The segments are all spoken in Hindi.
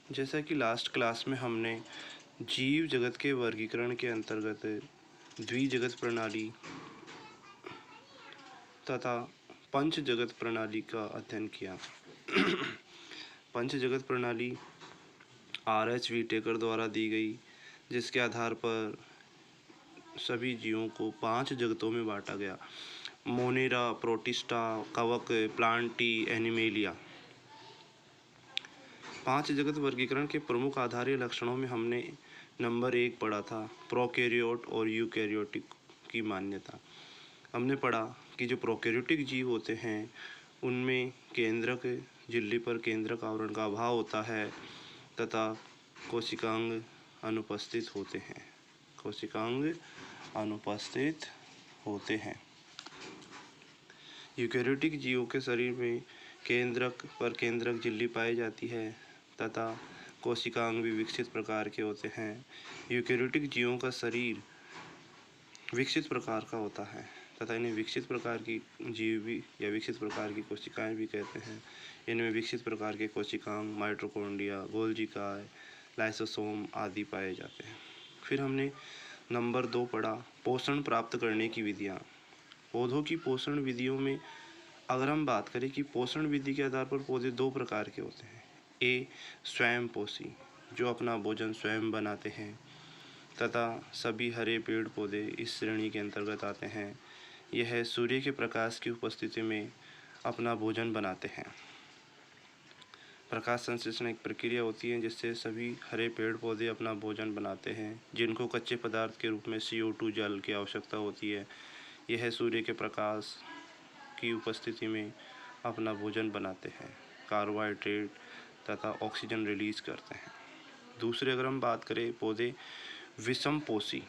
जैसा कि लास्ट क्लास में हमने जीव जगत के वर्गीकरण के अंतर्गत द्विजगत प्रणाली तथा पंच जगत प्रणाली का अध्ययन किया। पंच जगत प्रणाली R.H. व्हिटेकर द्वारा दी गई, जिसके आधार पर सभी जीवों को 5 जगतों में बांटा गया: मोनेरा, प्रोटिस्टा, कवक, प्लांटी, एनिमेलिया। 5 जगत वर्गीकरण के प्रमुख आधारीय लक्षणों में हमने नंबर 1 पढ़ा था, प्रोकैरियोट और यूकैरियोटिक की मान्यता। हमने पढ़ा कि जो प्रोकैरियोटिक जीव होते हैं उनमें केंद्रक झिल्ली पर केंद्रक आवरण का अभाव होता है तथा कोशिकांग अनुपस्थित होते हैं। कोशिकांग अनुपस्थित होते हैं। यूकैरियोटिक जीवों के शरीर में केंद्रक पर केंद्रक झिल्ली पाई जाती है तथा कोशिकांग भी विकसित प्रकार के होते हैं। यूकैरियोटिक जीवों का शरीर विकसित प्रकार का होता है तथा इन्हें विकसित प्रकार की जीव भी या विकसित प्रकार की कोशिकाएं भी कहते हैं। इनमें विकसित प्रकार के कोशिकांग, माइटोकॉन्ड्रिया, गोल्जिकाए, लाइसोसोम आदि पाए जाते हैं। फिर हमने नंबर 2 पढ़ा, पोषण प्राप्त करने की विधियाँ। पौधों की पोषण विधियों में अगर हम बात करें कि पोषण विधि के आधार पर पौधे 2 प्रकार के होते हैं। ए, स्वयं पोषी, जो अपना भोजन स्वयं बनाते हैं तथा सभी हरे पेड़ पौधे इस श्रेणी के अंतर्गत आते हैं। यह सूर्य के प्रकाश की उपस्थिति में अपना भोजन बनाते हैं। प्रकाश संश्लेषण एक प्रक्रिया होती है जिससे सभी हरे पेड़ पौधे अपना भोजन बनाते हैं, जिनको कच्चे पदार्थ के रूप में CO2 जल की आवश्यकता होती है। यह सूर्य के प्रकाश की उपस्थिति में अपना भोजन बनाते हैं, कार्बोहाइड्रेट तथा ऑक्सीजन रिलीज करते हैं। दूसरे अगर हम बात करें पौधे विषम पोषी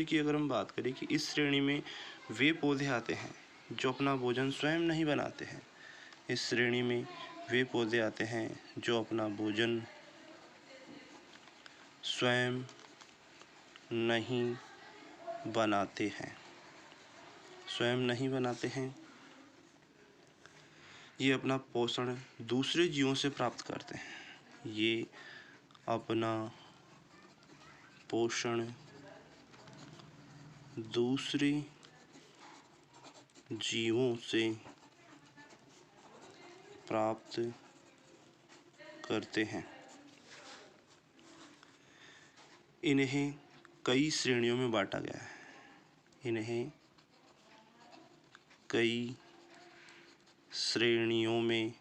की अगर हम बात करें कि इस श्रेणी में वे पौधे आते हैं जो अपना भोजन स्वयं नहीं बनाते हैं। इस श्रेणी में वे पौधे आते हैं जो अपना भोजन स्वयं नहीं बनाते हैं। ये अपना पोषण दूसरे जीवों से प्राप्त करते हैं। ये अपना पोषण दूसरे जीवों से प्राप्त करते हैं। इन्हें कई श्रेणियों में बांटा गया है। इन्हें कई श्रेणियों में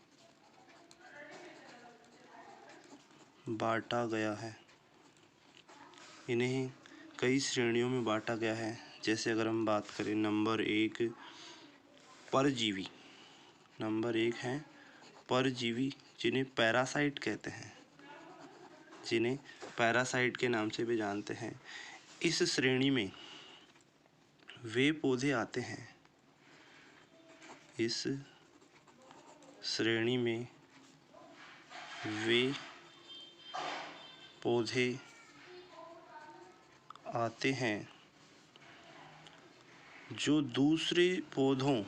बांटा गया है। इन्हें कई श्रेणियों में बांटा गया है। जैसे अगर हम बात करें नंबर 1 परजीवी। नंबर 1 है परजीवी, जिन्हें पैरासाइट कहते हैं, जिन्हें पैरासाइट के नाम से भी जानते हैं। इस श्रेणी में वे पौधे आते हैं। इस श्रेणी में वे पौधे आते हैं जो दूसरे पौधों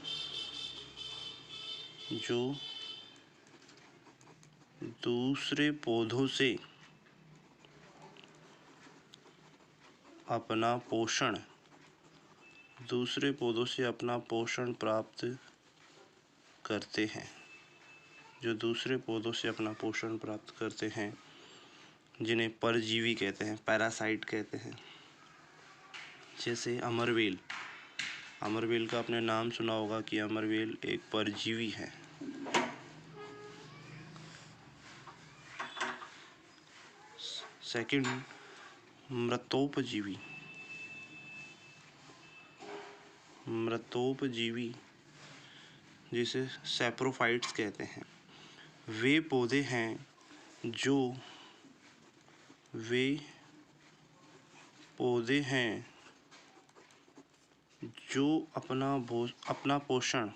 से अपना पोषण प्राप्त करते हैं, जिन्हें परजीवी कहते हैं, पैरासाइट कहते हैं। जैसे अमरवेल का आपने नाम सुना होगा कि अमरवेल एक परजीवी है। सेकंड, मृतोपजीवी जिसे सैप्रोफाइट्स कहते हैं। वे पौधे हैं जो अपना पोषण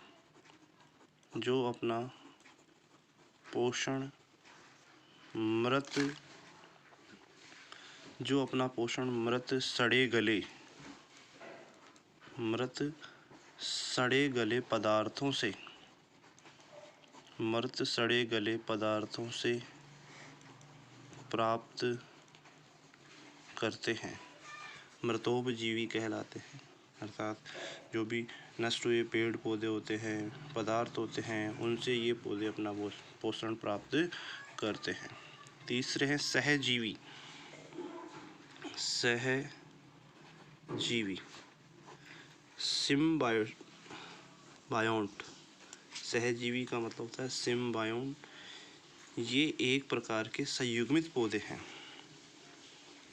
मृत सड़े गले पदार्थों से प्राप्त करते हैं मृतोपजीवी कहलाते हैं। अर्थात जो भी नष्ट हुए पेड़ पौधे होते हैं, पदार्थ होते हैं, उनसे ये पौधे अपना पोषण प्राप्त करते हैं। तीसरे हैं सहजीवी। सहजीवी सिम्बायोंट। सहजीवी का मतलब होता है सिम्बायोंट। ये एक प्रकार के संयुग्मित पौधे हैं।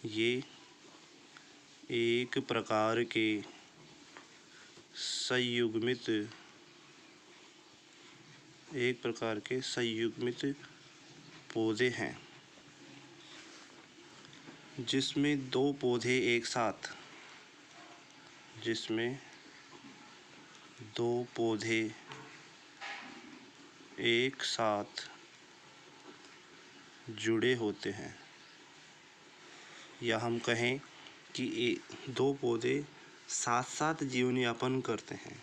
ये एक प्रकार के संयुग्मित पौधे हैं जिसमें दो पौधे एक साथ जुड़े होते हैं, या हम कहें कि दो पौधे साथ साथ जीवन यापन करते हैं,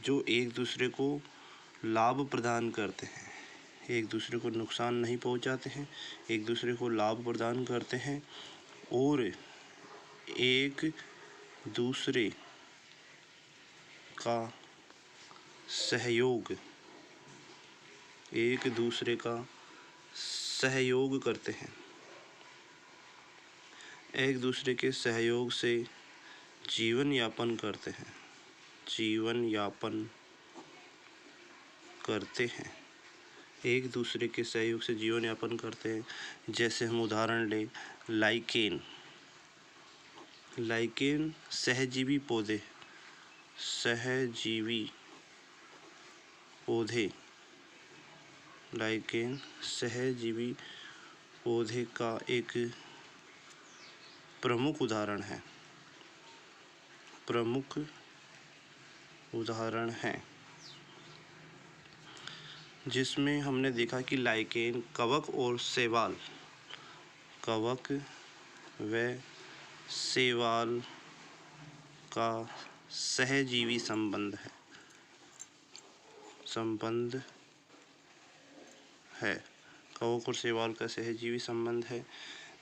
जो एक दूसरे को लाभ प्रदान करते हैं, एक दूसरे को नुकसान नहीं पहुंचाते हैं, एक दूसरे को लाभ प्रदान करते हैं और एक दूसरे का सहयोग करते हैं। एक दूसरे के सहयोग से जीवन यापन करते हैं। एक दूसरे के सहयोग से जीवन यापन करते हैं। जैसे हम उदाहरण लें, लाइकेन सहजीवी पौधे का एक प्रमुख उदाहरण है, जिसमें हमने देखा कि लाइकेन कवक व शैवाल का सहजीवी संबंध है। कवक और शैवाल का सहजीवी संबंध है,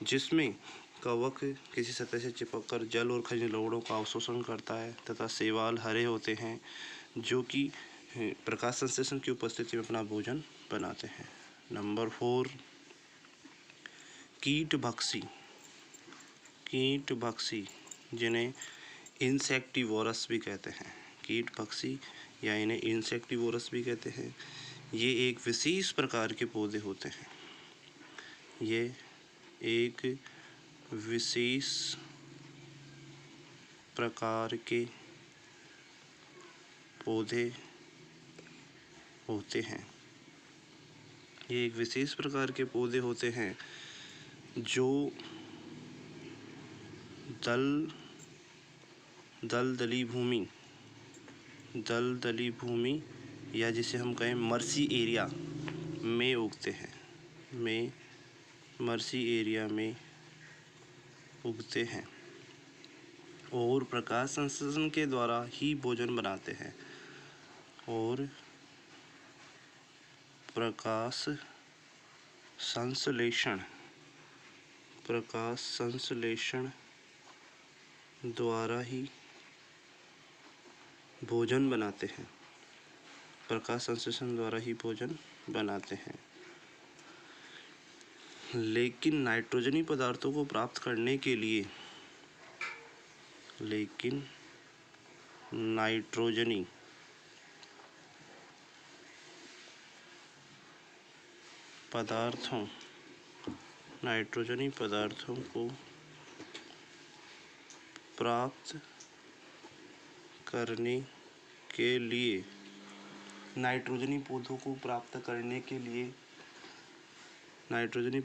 जिसमें कवक किसी सतह से चिपककर जल और खनिज लवणों का अवशोषण करता है तथा शैवाल हरे होते हैं, जो कि प्रकाश संश्लेषण की उपस्थिति में अपना भोजन बनाते हैं। नंबर 4, कीटभक्षी जिन्हें इंसेक्टिवोरस भी कहते हैं। कीटभक्षी या इन्हें इंसेक्टिवोरस भी कहते हैं। ये एक विशेष प्रकार के पौधे होते हैं। ये एक विशेष प्रकार के पौधे होते हैं। ये एक विशेष प्रकार के पौधे होते हैं जो दलदली भूमि या जिसे हम कहें मर्सी एरिया में उगते हैं और प्रकाश संश्लेषण के द्वारा ही भोजन बनाते हैं और प्रकाश संश्लेषण द्वारा ही भोजन बनाते हैं। लेकिन नाइट्रोजनी पदार्थों को प्राप्त करने के लिए नाइट्रोजनी पदार्थों को प्राप्त करने के लिए नाइट्रोजनी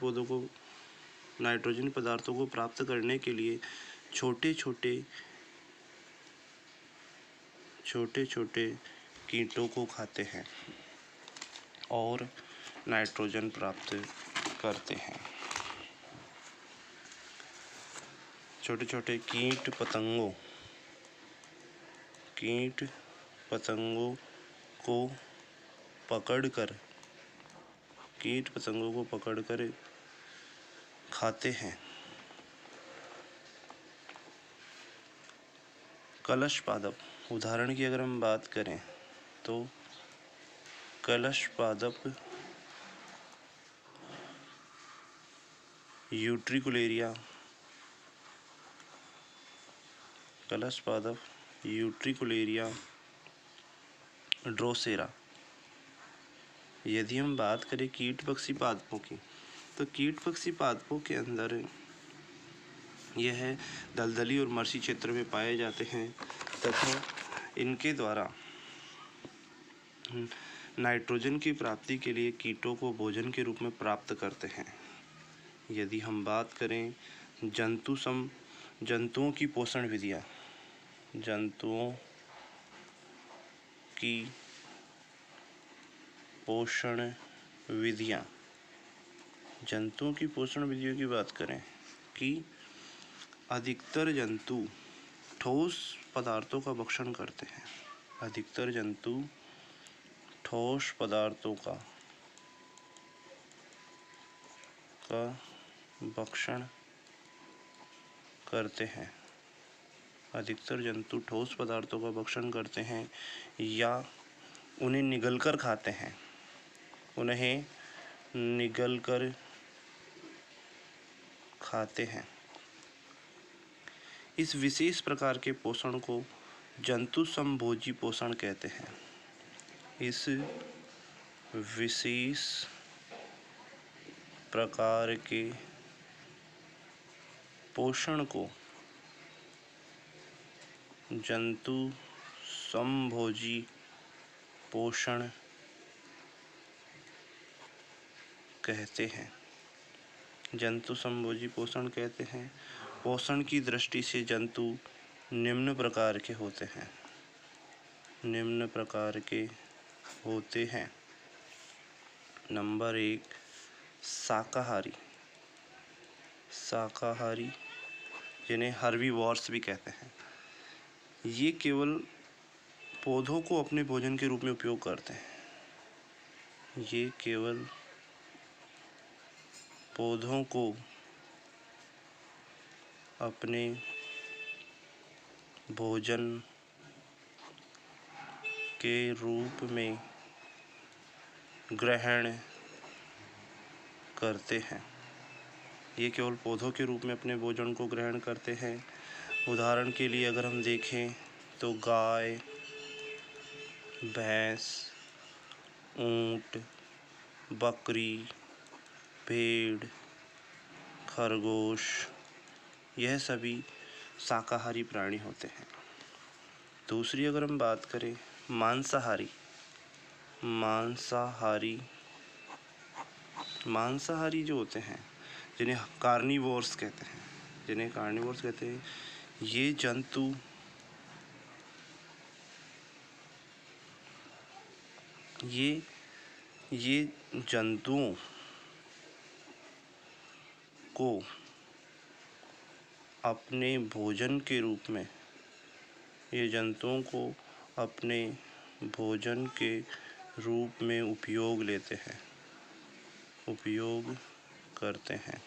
पदार्थों को प्राप्त करने के लिए छोटे छोटे कीटों को खाते हैं और नाइट्रोजन प्राप्त करते हैं। छोटे छोटे कीट पतंगों को पकड़कर खाते हैं। कलश पादप, उदाहरण की अगर हम बात करें तो कलश पादप यूट्रिकुलेरिया, कलश पादप यूट्रिकुलेरिया ड्रोसेरा। यदि हम बात करें कीट पक्षी पादपों की, तो कीट पक्षी पादपों के अंदर यह दलदली और मर्सी क्षेत्र में पाए जाते हैं तथा इनके द्वारा नाइट्रोजन की प्राप्ति के लिए कीटों को भोजन के रूप में प्राप्त करते हैं। यदि हम बात करें जंतुओं की पोषण विधियाँ, जंतुओं की पोषण विधियाँ, जंतुओं की पोषण विधियों की बात करें कि अधिकतर जंतु ठोस पदार्थों का भक्षण करते हैं। अधिकतर जंतु ठोस पदार्थों का भक्षण करते हैं। अधिकतर जंतु ठोस पदार्थों का भक्षण करते हैं या उन्हें निगलकर खाते हैं। उन्हें निगलकर खाते हैं। इस विशेष प्रकार के पोषण को जंतु संभोजी पोषण कहते हैं। इस विशेष प्रकार के पोषण को जंतु संभोजी पोषण कहते हैं। जंतु संभोजी पोषण कहते हैं। पोषण की दृष्टि से जंतु निम्न प्रकार के होते हैं। निम्न प्रकार के होते हैं। नंबर 1, शाकाहारी। शाकाहारी जिन्हें हर्बीवोर्स भी कहते हैं। ये केवल पौधों को अपने भोजन के रूप में उपयोग करते हैं। ये केवल पौधों को अपने भोजन के रूप में ग्रहण करते हैं। ये केवल पौधों के रूप में अपने भोजन को ग्रहण करते हैं। उदाहरण के लिए अगर हम देखें तो गाय, भैंस, ऊंट, बकरी, भेड़, खरगोश, यह सभी शाकाहारी प्राणी होते हैं। दूसरी अगर हम बात करें मांसाहारी, मांसाहारी जो होते हैं जिन्हें कार्निवोर्स कहते हैं, ये जंतुओं को अपने भोजन के रूप में, ये जंतुओं को अपने भोजन के रूप में उपयोग करते हैं।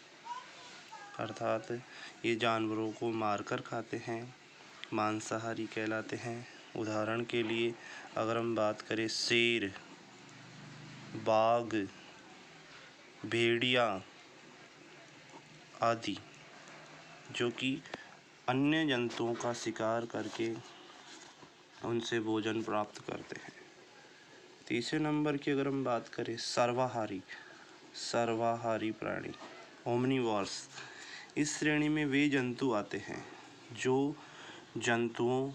अर्थात ये जानवरों को मारकर खाते हैं, मांसाहारी कहलाते हैं। उदाहरण के लिए अगर हम बात करें शेर, बाघ, भेड़िया आदि, जो कि अन्य जंतुओं का शिकार करके उनसे भोजन प्राप्त करते हैं। तीसरे नंबर की अगर हम बात करें सर्वाहारी प्राणी, ओमनिवोर्स। इस श्रेणी में वे जंतु आते हैं जो जंतुओं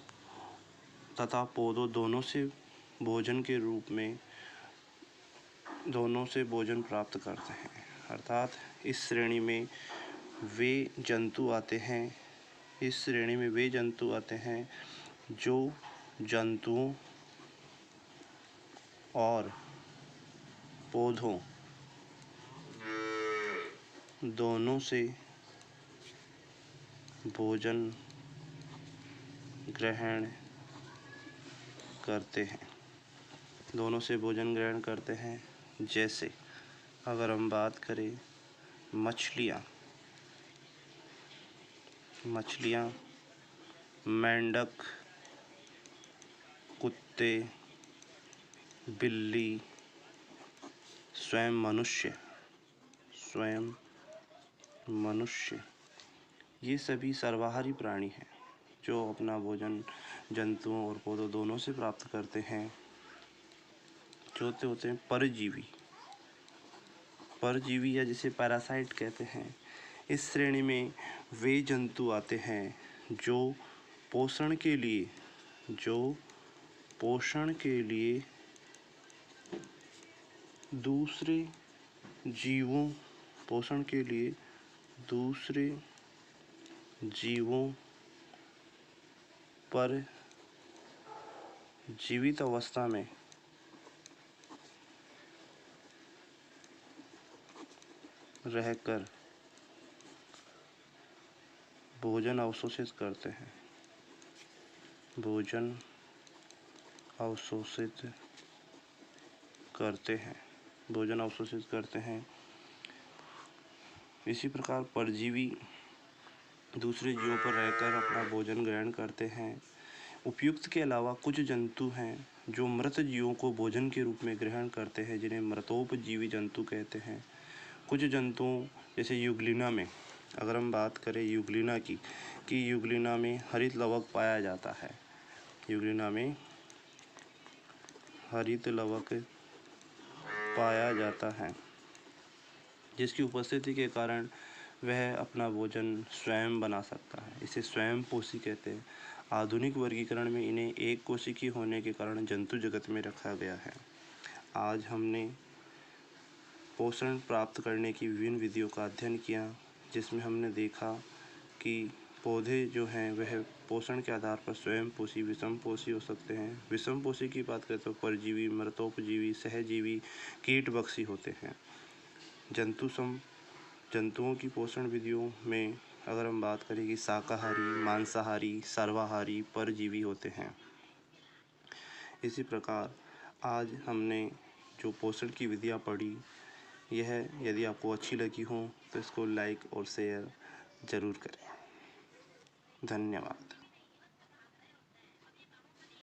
तथा पौधों दोनों से भोजन प्राप्त करते हैं। अर्थात इस श्रेणी में वे जंतु आते हैं जो जंतुओं और पौधों दोनों से भोजन ग्रहण करते हैं। जैसे अगर हम बात करें मछलियाँ, मछलियाँ, मेंढक, कुत्ते, बिल्ली, स्वयं मनुष्य ये सभी सर्वाहारी प्राणी हैं जो अपना भोजन जंतुओं और पौधों दोनों से प्राप्त करते हैं। चौथे होते हैं परजीवी या जिसे पैरासाइट कहते हैं। इस श्रेणी में वे जंतु आते हैं जो पोषण के लिए दूसरे जीवों पर जीवित अवस्था में रहकर भोजन अवशोषित करते हैं। इसी प्रकार परजीवी दूसरे जीवों पर रहकर अपना भोजन ग्रहण करते हैं। उपयुक्त के अलावा कुछ जंतु हैं जो मृत जीवों को भोजन के रूप में ग्रहण करते हैं, जिन्हें मृतोपजीवी जंतु कहते हैं। कुछ जंतुओं जैसे यूग्लिना में, अगर हम बात करें यूग्लिना की, कि यूग्लिना में हरित लवक पाया जाता है। यूग्लिना में हरित लवक पाया जाता है, जिसकी उपस्थिति के कारण वह अपना भोजन स्वयं बना सकता है। इसे स्वयंपोषी कहते हैं। आधुनिक वर्गीकरण में इन्हें एक कोशिकीय होने के कारण जंतु जगत में रखा गया है। आज हमने पोषण प्राप्त करने की विभिन्न विधियों का अध्ययन किया, जिसमें हमने देखा कि पौधे जो हैं वह पोषण के आधार पर स्वयंपोषी, विषमपोषी हो सकते हैं। विषमपोषी की बात करें तो परजीवी, मृतोपजीवी, सहजीवी, कीटभक्षी होते हैं। जंतुओं की पोषण विधियों में अगर हम बात करें कि शाकाहारी, मांसाहारी, सर्वाहारी, परजीवी होते हैं। इसी प्रकार आज हमने जो पोषण की विधियाँ पढ़ी, यह यदि आपको अच्छी लगी हो तो इसको लाइक और शेयर ज़रूर करें। धन्यवाद।